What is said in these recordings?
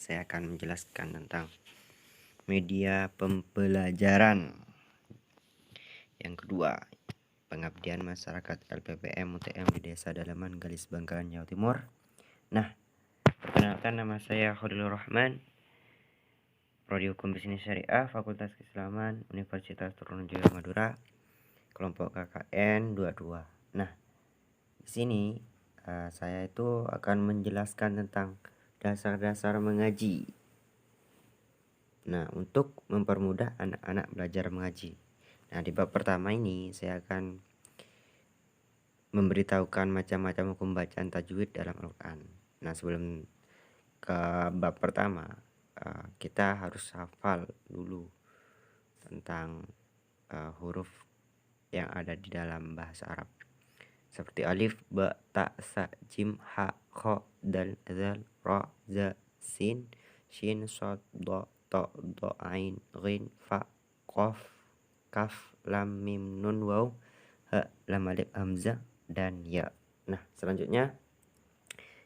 saya akan menjelaskan tentang media pembelajaran. Yang kedua, pengabdian masyarakat LPPM UTM di Desa Dalaman, Galis Bangkalan, Jawa Timur. Nah, perkenalkan, nama saya Khalilur Rahman, Prodi Hukum Bisnis Syariah, Fakultas Keislaman, Universitas Trunojoyo Madura, kelompok KKN 22. Nah, di sini saya itu akan menjelaskan tentang dasar-dasar mengaji. Nah, untuk mempermudah anak-anak belajar mengaji. Nah, di bab pertama ini saya akan memberitahukan macam-macam hukum bacaan tajwid dalam Al-Quran. Nah, sebelum ke bab pertama, kita harus hafal dulu tentang huruf yang ada di dalam bahasa Arab. Seperti alif, ba, ta, sa, jim, ha, kho, dal, zal, ra, za, sin, shin, shad, do, to, do, ain, ghin, fa, qaf, kaf, lam, mim, nun, waw, ha, lam, alif, hamzah, dan ya. Nah, selanjutnya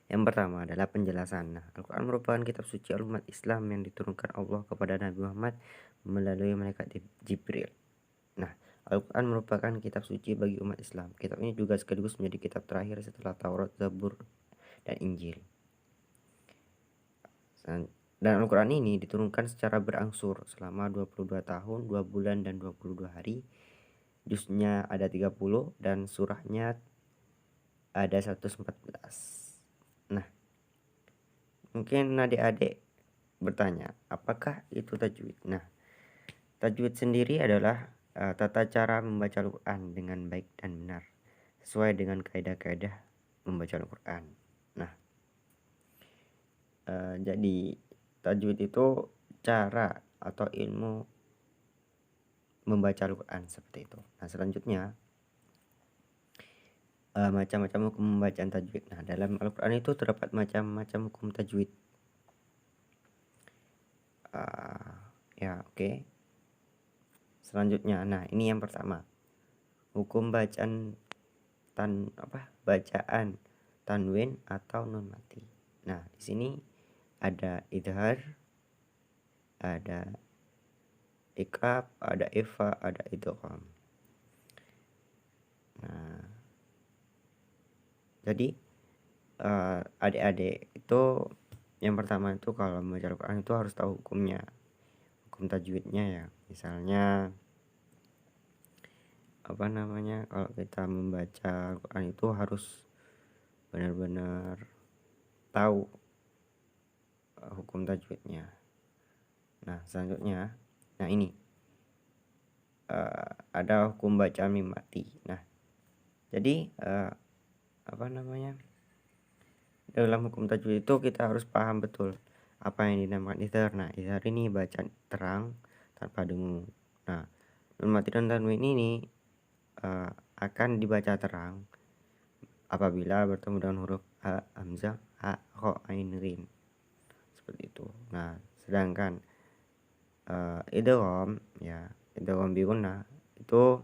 yang pertama adalah penjelasan. Nah, Al-Quran merupakan kitab suci umat Islam yang diturunkan Allah kepada Nabi Muhammad melalui malaikat Jibril. Nah, Al-Quran merupakan kitab suci bagi umat Islam. Kitab ini juga sekaligus menjadi kitab terakhir setelah Taurat, Zabur, dan Injil. Dan Al-Quran ini diturunkan secara berangsur selama 22 tahun, 2 bulan, dan 22 hari. Juznya ada 30 dan surahnya ada 114. Nah, mungkin adik-adik bertanya, apakah itu tajwid? Nah, tajwid sendiri adalah tata cara membaca Al-Quran dengan baik dan benar sesuai dengan kaidah-kaidah membaca Al-Quran. Nah, jadi tajwid itu cara atau ilmu membaca Al-Quran seperti itu. Nah, selanjutnya macam-macam hukum pembacaan tajwid. Nah, dalam Al-Quran itu terdapat macam-macam hukum tajwid. Oke. Selanjutnya, nah ini yang pertama, hukum bacaan bacaan tanwin atau nun mati. Nah, di sini ada idhar, ada iqab, ada ifa, ada idgham. Nah, jadi adik-adik itu yang pertama itu kalau membaca Al-Quran itu harus tahu hukumnya, hukum tajwidnya ya. Misalnya kalau kita membaca Al-Quran itu harus benar-benar tahu hukum tajwidnya. Nah, selanjutnya, nah ini ada hukum bacaan mim mati. Nah, jadi dalam hukum tajwid itu kita harus paham betul apa yang dinamakan izhar. Nah, izhar ini bacaan terang tanpa dengung. Nah, nun mati dan tanwin ini akan dibaca terang apabila bertemu dengan huruf a, hamzah, ha, kho, ain, ghin. Seperti itu. Nah, sedangkan idgham bi gunnah itu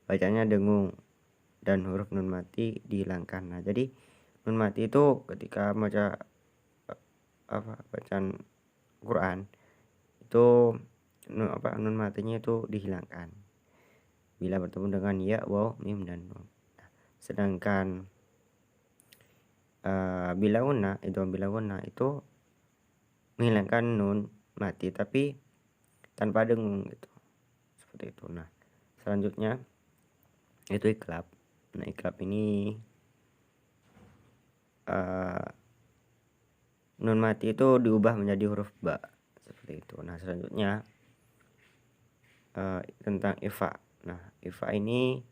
bacanya dengung dan huruf nun mati dihilangkan. Nah, jadi nun mati itu ketika baca bacaan Quran itu nun matinya itu dihilangkan bila bertemu dengan ya, waw, mim, dan nun. Nah, sedangkan bila gunnah itu menghilangkan nun mati tapi tanpa dengung gitu, seperti itu. Nah, selanjutnya itu iqlab. Nah, iqlab ini nun mati itu diubah menjadi huruf ba, seperti itu. Nah, selanjutnya tentang ifa. Nah, ifa ini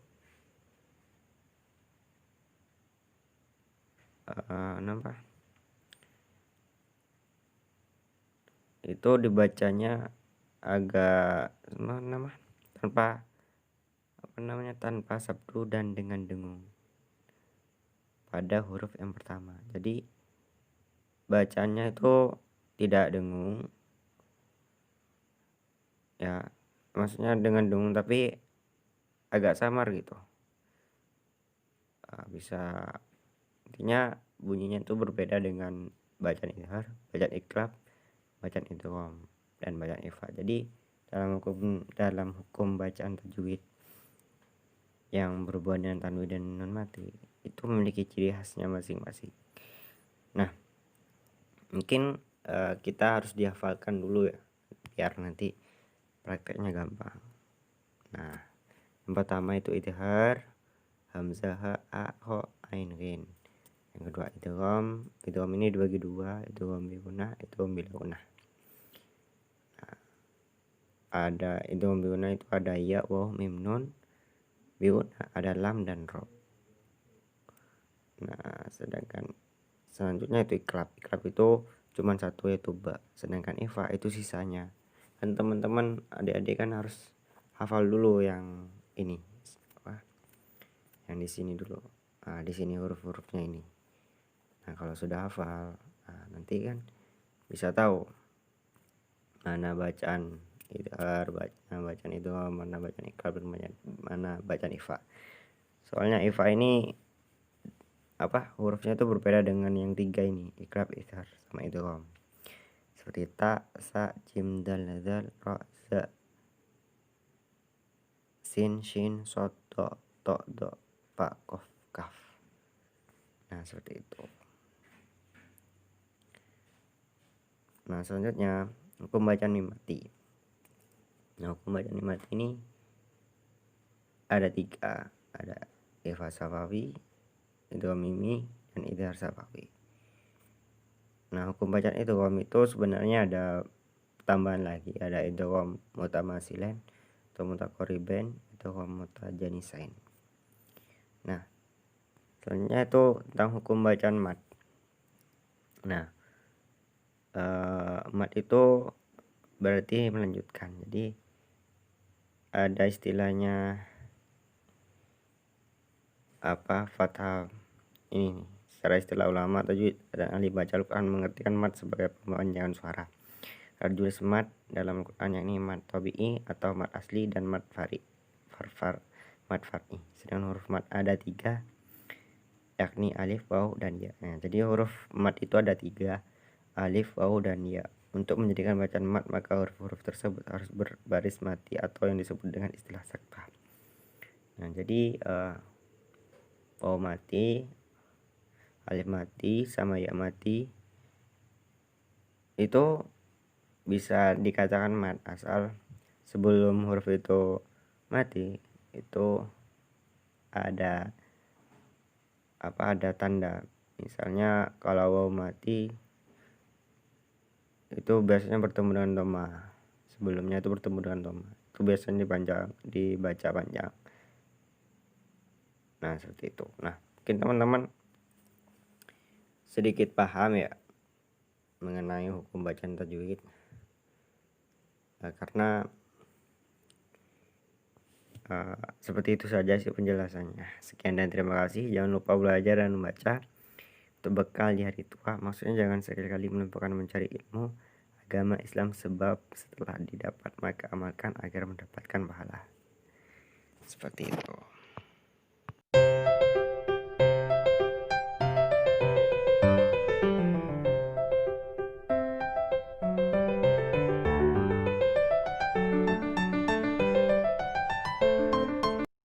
itu dibacanya agak tanpa sabdu dan dengan dengung pada huruf yang pertama. Jadi bacanya itu tidak dengung ya, maksudnya dengan dengung tapi agak samar gitu. Bisa intinya bunyinya itu berbeda dengan bacaan idhar, bacaan iqlab, bacaan idgham, dan bacaan ikhfa. Jadi dalam hukum bacaan tajwid yang berhubungan dengan tanwin dan nun mati itu memiliki ciri khasnya masing-masing. Nah, mungkin kita harus dihafalkan dulu ya, biar nanti prakteknya gampang. Nah, yang pertama itu idhar, hamzah, ha, a, ho, ain, ghin. Yang kedua idgham. Idgham ini dibagi dua, idgham bi gunnah, idgham bila gunnah. Ada idgham bi gunnah itu ada ya, waw, mim, nun. Bi gunnah ada lam dan ro. Nah, sedangkan selanjutnya itu iqlab. Iqlab itu cuman satu, yaitu ba. Sedangkan ikhfa itu sisanya. Dan teman-teman adik-adik kan harus hafal dulu yang ini, yang di sini dulu. Nah, di sini huruf-hurufnya ini. Nah, kalau sudah hafal, nanti kan bisa tahu mana bacaan idhar, mana bacaan itu, mana bacaan iqlab, mana bacaan ikhfa. Soalnya ikhfa ini hurufnya itu berbeda dengan yang tiga ini, iqlab, idhar, sama idgham. Seperti ta, sa, jim, dal, dzal, ra, za, sin, shin, shad, do, to, do, fa, qaf, kaf. Nah, seperti itu. Nah, selanjutnya hukum bacaan mim mati. Nah, hukum bacaan mim mati ini ada tiga, ada ikhfa safawi, idgham mimi, dan idhar safawi. Nah, hukum bacaan idgham itu sebenarnya ada tambahan lagi, ada idgham mutamasilan atau mutaqaribain, idgham mutajanisain. Nah, selanjutnya itu tentang hukum bacaan mad. Nah, mad itu berarti melanjutkan. Jadi ada istilahnya fathah ini secara istilah ulama tajwid dan ahli baca Al-Quran mengertikan mad sebagai perpanjangan suara. Ada jenis mad dalam Al-Quran, yakni mad tabi'i atau mad asli dan mad mad far'i. Sedangkan huruf mad ada tiga, yakni alif, waw, dan ya. Nah, jadi huruf mad itu ada tiga, alif, waw, dan ya. Untuk menjadikan bacaan mad, maka huruf-huruf tersebut harus berbaris mati atau yang disebut dengan istilah sakta. Nah, jadi waw mati, alif mati, sama ya mati itu bisa dikatakan mad asal sebelum huruf itu mati itu ada tanda. Misalnya kalau waw mati itu biasanya bertemu dengan dhamma, sebelumnya itu bertemu dengan dhamma, itu biasanya dibaca panjang. Nah, seperti itu. Nah, mungkin teman-teman sedikit paham ya mengenai hukum bacaan tajwid. Karena seperti itu saja sih penjelasannya. Sekian dan terima kasih. Jangan lupa belajar dan membaca untuk bekal di hari tua. Maksudnya jangan sekali-kali melupakan mencari ilmu agama Islam, sebab setelah didapat maka amalkan agar mendapatkan pahala. Seperti itu.